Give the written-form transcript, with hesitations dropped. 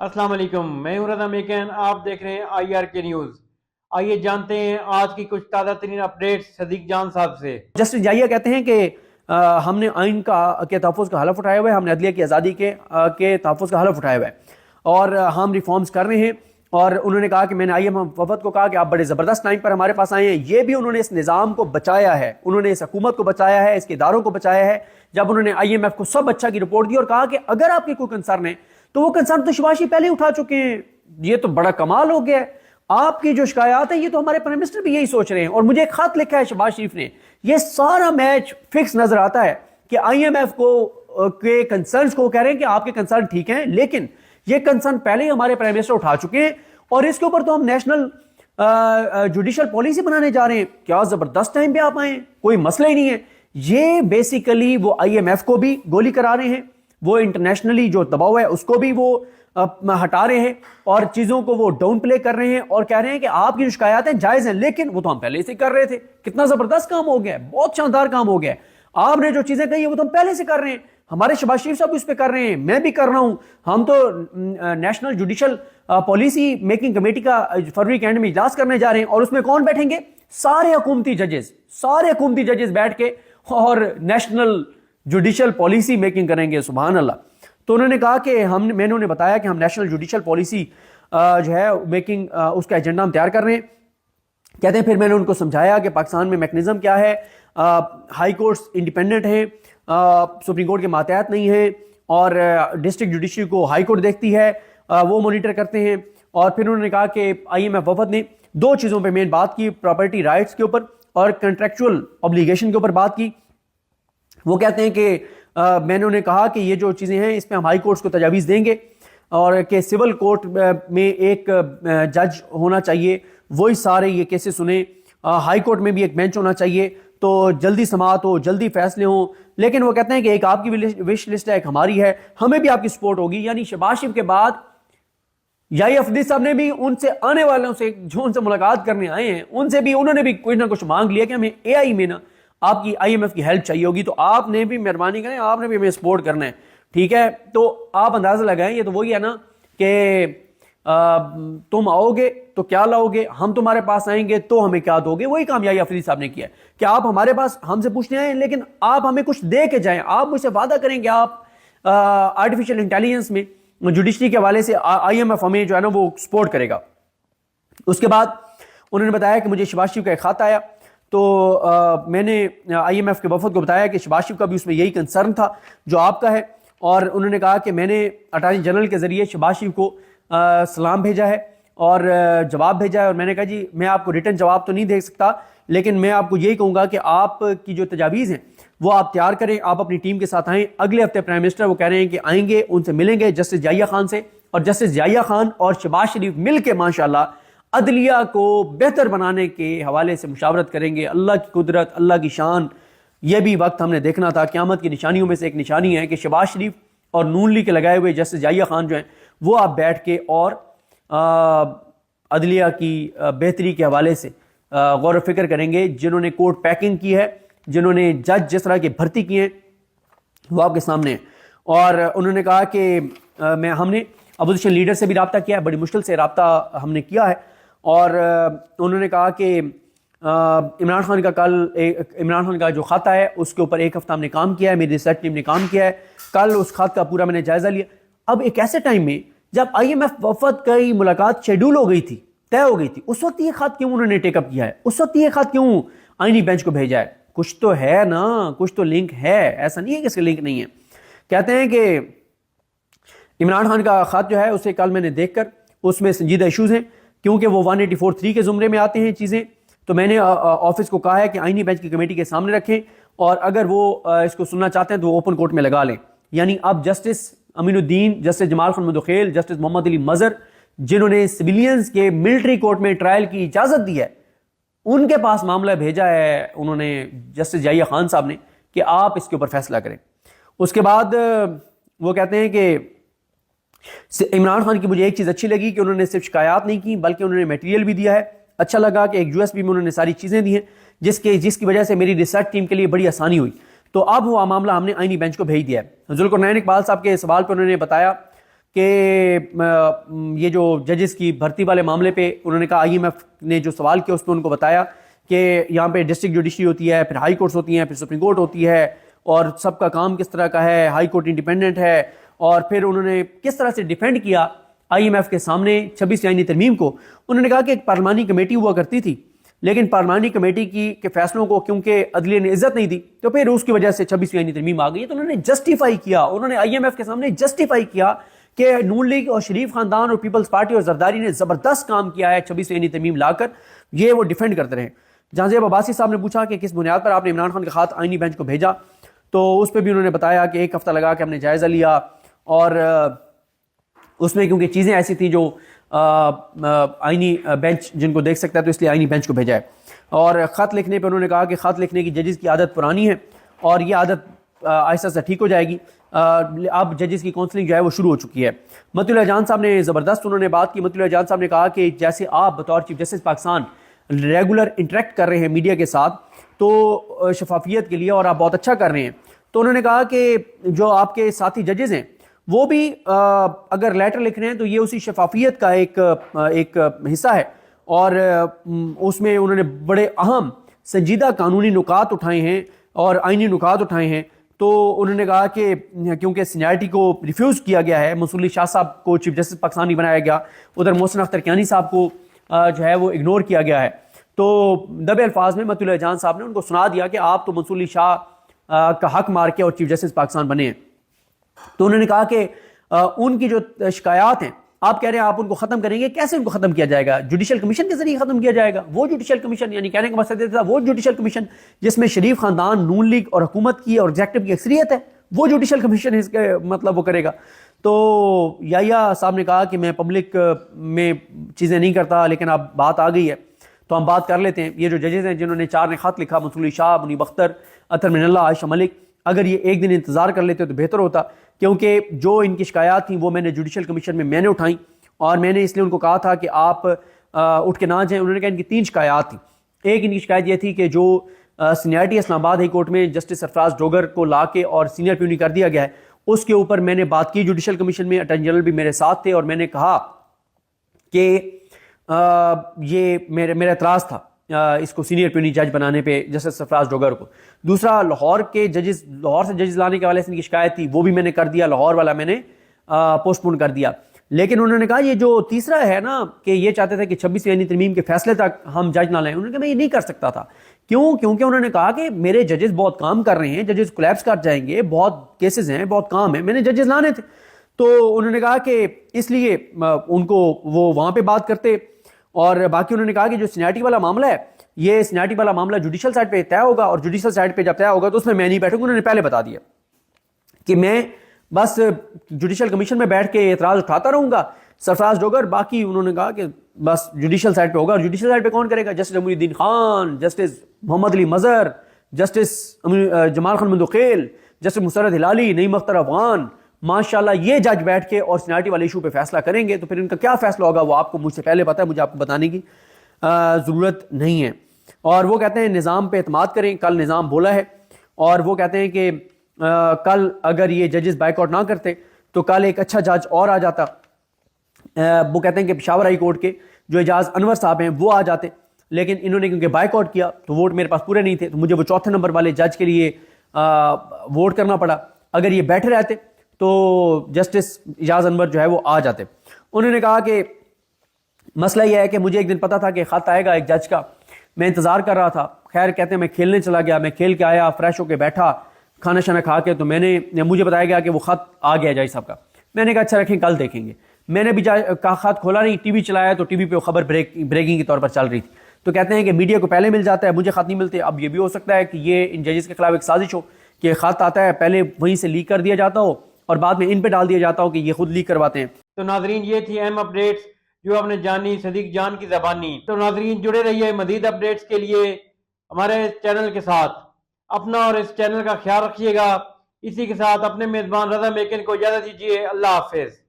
अस्सलाम वालेकुम, मैं हूं रज़ा मेकन। आप देख रहे हैं IRK न्यूज़। आइए जानते हैं आज की कुछ ताज़ा तरीन अपडेट्स सदीक जान साहब से। जस्टिस जाहिया कहते हैं कि हमने आइन के तहफ़्फ़ुज़ का हलफ उठाया हुआ है, हमने अदलिया की आज़ादी के तहफ़्फ़ुज़ का हलफ उठाया हुआ है और हम रिफॉर्म्स कर रहे हैं। और उन्होंने कहा कि मैंने IMF वफद को कहा कि आप बड़े ज़बरदस्त टाइम पर हमारे पास आए हैं। ये भी उन्होंने इस निज़ाम को बचाया है, उन्होंने इस हुकूमत को बचाया है, इसके इदारों को बचाया है। जब उन्होंने IMF को सब अच्छा की रिपोर्ट दी और कहा कि अगर आपके कोई कंसर्न है तो वो कंसर्न तो शिवाशी पहले उठा चुके हैं। ये तो बड़ा कमाल हो गया है। आपकी जो शिकायत है ये तो हमारे प्राइम मिनिस्टर भी यही सोच रहे हैं। और मुझे एक खत लिखा है शहबाज शरीफ ने, ये सारा मैच फिक्स नजर आता है कि IMF के कंसर्न्स को कह रहे हैं कि आपके कंसर्न ठीक हैं, लेकिन ये कंसर्न पहले ही हमारे प्राइम मिनिस्टर उठा चुके हैं और इसके ऊपर तो हम नेशनल जुडिशल पॉलिसी बनाने जा रहे हैं। क्या जबरदस्त टाइम पे आप आए, कोई मसला ही नहीं है। ये बेसिकली वो IMF को भी गोली करा रहे हैं, वो इंटरनेशनली जो दबाव है उसको भी वो हटा रहे हैं और चीजों को वो डाउन प्ले कर रहे हैं और कह रहे हैं कि आपकी शिकायतें जायज हैं, लेकिन वो तो हम पहले से कर रहे थे। कितना जबरदस्त काम हो गया है, बहुत शानदार काम हो गया है। आपने जो चीजें कही है वो तो हम पहले से कर रहे हैं, हमारे शहबाज शरीफ साहब उस पर कर रहे हैं, मैं भी कर रहा हूं। हम तो national judicial policy making committee का फरवरी के एंड में इजलास करने जा रहे हैं और उसमें कौन बैठेंगे? सारे हुकूमती जजेस बैठ के और नेशनल जुडिशल पॉलिसी मेकिंग करेंगे। सुभान अल्लाह। तो उन्होंने कहा कि मैंने उन्हें बताया कि हम नेशनल जुडिशल पॉलिसी जो है मेकिंग उसका एजेंडा हम तैयार कर रहे हैं। कहते हैं फिर मैंने उनको समझाया कि पाकिस्तान में मैकेनिज्म क्या है, हाई कोर्ट्स इंडिपेंडेंट हैं, सुप्रीम कोर्ट के मातहत नहीं है और डिस्ट्रिक्ट जुडिशरी को हाई कोर्ट देखती है, वो मॉनिटर करते हैं। और फिर उन्होंने कहा कि IMF वफद ने दो चीज़ों पर मेन बात की, प्रॉपर्टी राइट्स के ऊपर और कंट्रेक्चुअल ऑब्लिगेशन के ऊपर बात की। वो कहते हैं कि मैंने उन्हें कहा कि ये जो चीज़ें हैं इस पर हम हाई कोर्ट्स को तजावीज़ देंगे और कि सिविल कोर्ट में एक जज होना चाहिए, वही सारे ये केसेस सुने। हाई कोर्ट में भी एक बेंच होना चाहिए तो जल्दी समाअत हो, जल्दी फैसले हों। लेकिन वो कहते हैं कि एक आपकी विश लिस्ट है, एक हमारी है, हमें भी आपकी सपोर्ट होगी। यानी शहबाज शरीफ के बाद याही अफदी साहब ने भी उनसे आने वालों से जो उनसे मुलाकात करने आए हैं उनसे भी उन्होंने भी कुछ ना कुछ मांग लिया कि हमें AI में ना आपकी IMF की हेल्प चाहिए होगी, तो आपने भी मेहरबानी करें, आपने भी हमें सपोर्ट करना है। ठीक है, तो आप अंदाजा लगाएं, ये तो वही है ना कि तुम आओगे तो क्या लाओगे, हम तुम्हारे पास आएंगे तो हमें क्या दोगे। वही काम याही अफरीदी साहब ने किया कि आप हमारे पास हमसे पूछने आए लेकिन आप हमें कुछ दे के जाएं। आप मुझसे वादा करेंगे आप आर्टिफिशियल इंटेलिजेंस में जुडिशरी के हवाले से IMF हमें जो है ना वो सपोर्ट करेगा। उसके बाद उन्होंने बताया कि मुझे शहबाज शरीफ का एक खत आया, तो मैंने IMF के वफद को बताया कि शहबाज शरीफ का भी उसमें यही कंसर्न था जो आपका है। और उन्होंने कहा कि मैंने अटॉर्नी जनरल के ज़रिए शहबाज शरीफ को सलाम भेजा है और जवाब भेजा है। और मैंने कहा जी मैं आपको रिटर्न जवाब तो नहीं दे सकता, लेकिन मैं आपको यही कहूँगा कि आपकी जो तजावीज़ हैं वो आप तैयार करें, आप अपनी टीम के साथ आएँ। अगले हफ्ते प्राइम मिनिस्टर वो कह रहे हैं कि आएंगे, उनसे मिलेंगे जस्टिस जाहिया खान से, और जस्टिस जाहिया खान और शहबाज शरीफ मिल के माशाल्लाह अदलिया को बेहतर बनाने के हवाले से मुशावरत करेंगे। अल्लाह की कुदरत, अल्लाह की शान, यह भी वक्त हमने देखना था। क़यामत की निशानियों में से एक निशानी है कि शहबाज शरीफ और नून लीग के लगाए हुए जस्टिस जाहिया खान जो हैं वो आप बैठ के और अदलिया की बेहतरी के हवाले से गौर फिक्र करेंगे। जिन्होंने कोर्ट पैकिंग की है, जिन्होंने जज जिस तरह के भर्ती किए हैं वो आपके सामने है। और उन्होंने कहा कि हमने अपोजिशन लीडर से भी रब्ता किया है, बड़ी मुश्किल से रब्ता हमने किया है। और उन्होंने कहा कि इमरान खान का जो खाता है उसके ऊपर एक हफ्ता हमने काम किया है, मेरी रिसर्च टीम ने काम किया है। कल उस खात का पूरा मैंने जायजा लिया। अब एक ऐसे टाइम में जब IMF वफद की मुलाकात शेड्यूल हो गई थी, तय हो गई थी, उस वक्त ये खात क्यों उन्होंने टेकअप किया है? उस वक्त ये खात क्यों आईनी बेंच को भेजा है? कुछ तो है ना, कुछ तो लिंक है, ऐसा नहीं है कि इसका लिंक नहीं है। कहते हैं कि इमरान खान का खात जो है उसे कल मैंने देखकर उसमें संजीदा इशूज हैं, क्योंकि वो 184(3) के जुमरे में आते हैं चीज़ें। तो मैंने ऑफिस को कहा है कि आईनी बेंच की कमेटी के सामने रखें और अगर वो इसको सुनना चाहते हैं तो वो ओपन कोर्ट में लगा लें। यानी अब justice Aminuddin, justice Jamal Khan Mandokhail, justice Mohammad Ali Mazhar, जिन्होंने सिविलियंस के मिलिट्री कोर्ट में ट्रायल की इजाज़त दी है, उनके पास मामला भेजा है उन्होंने जस्टिस जाहिया खान साहब ने कि आप इसके ऊपर फैसला करें। उसके बाद वो कहते हैं कि इमरान खान की मुझे एक चीज़ अच्छी लगी कि उन्होंने सिर्फ शिकायत नहीं की बल्कि उन्होंने मटेरियल भी दिया है। अच्छा लगा कि एक USB में उन्होंने सारी चीज़ें दी हैं जिसकी वजह से मेरी रिसर्च टीम के लिए बड़ी आसानी हुई। तो अब वो मामला हमने आईनी बेंच को भेज दिया है। जुल्फिकार इकबाल साहब के सवाल पर उन्होंने बताया کہ یہ جو ججز کی بھرتی والے معاملے پہ انہوں نے کہا IMF نے جو سوال کیا اس پہ ان کو بتایا کہ یہاں پہ ڈسٹرکٹ جوڈیشری ہوتی ہے، پھر ہائی کورٹس ہوتی ہیں، پھر سپریم کورٹ ہوتی ہے، اور سب کا کام کس طرح کا ہے، ہائی کورٹ انڈیپینڈنٹ ہے، اور پھر انہوں نے کس طرح سے ڈیفینڈ کیا IMF کے سامنے 26 آئینی ترمیم کو. انہوں نے کہا کہ ایک پارلیمانی کمیٹی ہوا کرتی تھی، لیکن پارلیمانی کمیٹی کے فیصلوں کو کیونکہ عدلیہ نے عزت نہیں دی تو پھر اس کی وجہ سے 26 آئینی ترمیم آ گئی. تو انہوں نے جسٹیفائی کیا، انہوں نے IMF کے سامنے جسٹیفائی کیا کہ نون لیگ اور شریف خاندان اور پیپلز پارٹی اور زرداری نے زبردست کام کیا ہے 26 آئینی ترمیم لا کر، یہ وہ ڈیفینڈ کرتے رہے. جہاں زیب عباسی صاحب نے پوچھا کہ کس بنیاد پر آپ نے عمران خان کا خط آئینی بینچ کو بھیجا، تو اس پہ بھی انہوں نے بتایا کہ 1 ہفتہ لگا کہ ہم نے جائزہ لیا، اور اس میں کیونکہ چیزیں ایسی تھیں جو آئینی بینچ جن کو دیکھ سکتا ہے تو اس لیے آئینی بینچ کو بھیجا ہے. اور خط لکھنے پہ انہوں نے کہا کہ خط لکھنے کی ججز کی عادت پرانی ہے اور یہ عادت آہستہ آہستہ ٹھیک ہو جائے گی. اب ججز کی کاؤنسلنگ جو ہے وہ شروع ہو چکی ہے. متی اللہ جان صاحب نے زبردست انہوں نے بات کی. متی اللہ جان صاحب نے کہا کہ جیسے آپ بطور chief justice Pakistan regular interact کر رہے ہیں میڈیا کے ساتھ تو شفافیت کے لیے، اور آپ بہت اچھا کر رہے ہیں، تو انہوں نے کہا کہ جو آپ کے ساتھی ججز ہیں وہ بھی اگر لیٹر لکھ رہے ہیں تو یہ اسی شفافیت کا ایک حصہ ہے، اور اس میں انہوں نے بڑے اہم سنجیدہ قانونی نکات اٹھائے ہیں اور آئینی نکات اٹھائے ہیں. تو انہوں نے کہا کہ کیونکہ سینیارٹی کو ریفیوز کیا گیا ہے، منصور علی شاہ صاحب کو چیف جسٹس پاکستان نہیں بنایا گیا، ادھر محسن اختر کیانی صاحب کو جو ہے وہ اگنور کیا گیا ہے، تو دبے الفاظ میں متی اللہ جان صاحب نے ان کو سنا دیا کہ آپ تو منصور علی شاہ کا حق مار کے اور چیف جسٹس پاکستان بنے ہیں. تو انہوں نے کہا کہ ان کی جو شکایات ہیں آپ کہہ رہے ہیں آپ ان کو ختم کریں گے، کیسے ان کو ختم کیا جائے گا؟ جوڈیشل کمیشن کے ذریعے ختم کیا جائے گا. وہ جوڈیشل کمیشن، یعنی کہنے کا مقصد تھا وہ جوڈیشل کمیشن جس میں شریف خاندان، نون لیگ اور حکومت کی اور ایگزیکٹو کی اکثریت ہے، وہ جوڈیشل کمیشن اس کے مطلب وہ کرے گا. تو یحییٰ صاحب نے کہا کہ میں پبلک میں چیزیں نہیں کرتا، لیکن اب بات آ گئی ہے تو ہم بات کر لیتے ہیں. یہ جو ججز ہیں جنہوں نے 4 نے خط لکھا، منصور علی شاہ، منیب اختر، اطہر من اللہ، عائشہ ملک، اگر یہ ایک دن انتظار کر لیتے تو بہتر ہوتا، کیونکہ جو ان کی شکایات تھیں وہ میں نے جوڈیشل کمیشن میں نے اٹھائیں، اور میں نے اس لیے ان کو کہا تھا کہ آپ اٹھ کے نہ جائیں. انہوں نے کہا ان کی 3 شکایات تھیں. ایک ان کی شکایت یہ تھی کہ جو سینیارٹی اسلام آباد ہائی کورٹ میں جسٹس سرفراز ڈوگر کو لا کے اور سینئر پیونی کر دیا گیا ہے، اس کے اوپر میں نے بات کی جوڈیشل کمیشن میں. اٹارنی جنرل بھی میرے ساتھ تھے، اور میں نے کہا کہ یہ میرا اعتراض تھا اس کو سینئر پیونی جج بنانے پہ جسٹس سرفراز ڈوگر کو. دوسرا لاہور سے ججز لانے کے حوالے سے ان کی شکایت تھی، وہ بھی میں نے کر دیا، لاہور والا میں نے پوسٹ پون کر دیا. لیکن انہوں نے کہا یہ جو تیسرا ہے نا کہ یہ چاہتے تھے کہ 26 آئینی ترمیم کے فیصلے تک ہم جج نہ لیں، انہوں نے کہا میں یہ نہیں کر سکتا تھا. کیوں؟ کیونکہ انہوں نے کہا کہ میرے ججز بہت کام کر رہے ہیں، ججز کولیپس کر جائیں گے، بہت کیسز ہیں، بہت کام ہے، میں نے ججز لانے تھے. تو انہوں نے کہا کہ اس لیے ان کو وہ وہاں پہ بات کرتے. اور باقی انہوں نے کہا کہ جو سینیارٹی والا معاملہ ہے، یہ سینیارٹی والا معاملہ جوڈیشل سائڈ پہ طے ہوگا، اور جوڈیشل سائڈ پہ جب طے ہوگا تو اس میں نہیں بیٹھوں گا. انہوں نے پہلے بتا دیا کہ میں بس جوڈیشل کمیشن میں بیٹھ کے اعتراض اٹھاتا رہوں گا. سرفراز ڈوگر باقی انہوں نے کہا کہ بس جوڈیشل سائڈ پہ ہوگا. اور جوڈیشل سائڈ پہ کون کرے گا؟ جسٹس جمہوری الدین خان، جسٹس محمد علی مظہر، جسٹس جمال خان مندوقیل، جسٹس مسرت ہلالی، نعیم اختر افغان، ماشاءاللہ یہ جج بیٹھ کے اور سینیارٹی والے ایشو پہ فیصلہ کریں گے. تو پھر ان کا کیا فیصلہ ہوگا وہ آپ کو مجھ سے پہلے پتہ ہے، مجھے آپ کو بتانے کی ضرورت نہیں ہے. اور وہ کہتے ہیں نظام پہ اعتماد کریں. کل نظام بولا ہے، اور وہ کہتے ہیں کہ کل اگر یہ ججز بائیک آؤٹ نہ کرتے تو کل ایک اچھا جج اور آ جاتا. وہ کہتے ہیں کہ پشاور ہائی کورٹ کے جو اعجاز انور صاحب ہیں وہ آ جاتے، لیکن انہوں نے کیونکہ بائیک آؤٹ کیا تو ووٹ میرے پاس پورے نہیں تھے، تو مجھے وہ 4تھے نمبر والے جج کے لیے ووٹ کرنا پڑا. اگر یہ بیٹھے رہتے تو جسٹس اعجاز انور جو ہے وہ آ جاتے. انہوں نے کہا کہ مسئلہ یہ ہے کہ مجھے ایک دن پتا تھا کہ خط آئے گا ایک جج کا، میں انتظار کر رہا تھا. خیر کہتے ہیں میں کھیلنے چلا گیا، میں کھیل کے آیا، فریش ہو کے بیٹھا کھانا شانا کھا کے، تو مجھے بتایا گیا کہ وہ خط آ گیا جج صاحب کا. میں نے کہا اچھا رکھیں کل دیکھیں گے. میں نے بھی خط کھولا نہیں، ٹی وی چلایا تو ٹی وی پہ وہ خبر بریکنگ کے طور پر چل رہی تھی. تو کہتے ہیں کہ میڈیا کو پہلے مل جاتا ہے، مجھے خط نہیں ملتے. اب یہ بھی ہو سکتا ہے کہ یہ ان ججز کے خلاف ایک سازش ہو کہ خط آتا ہے پہلے وہیں سے لیک کر دیا جاتا ہو اور بعد میں ان پہ ڈال دیا جاتا ہو کہ یہ خود لیک کرواتے ہیں. تو ناظرین یہ تھی اہم اپڈیٹس جو آپ نے جانی صدیق جان کی زبانی. تو ناظرین جڑے رہیے مزید اپڈیٹس کے لیے ہمارے چینل کے ساتھ. اپنا اور اس چینل کا خیال رکھیے گا. اسی کے ساتھ اپنے میزبان رضا میکن کو اجازت دیجیے. اللہ حافظ.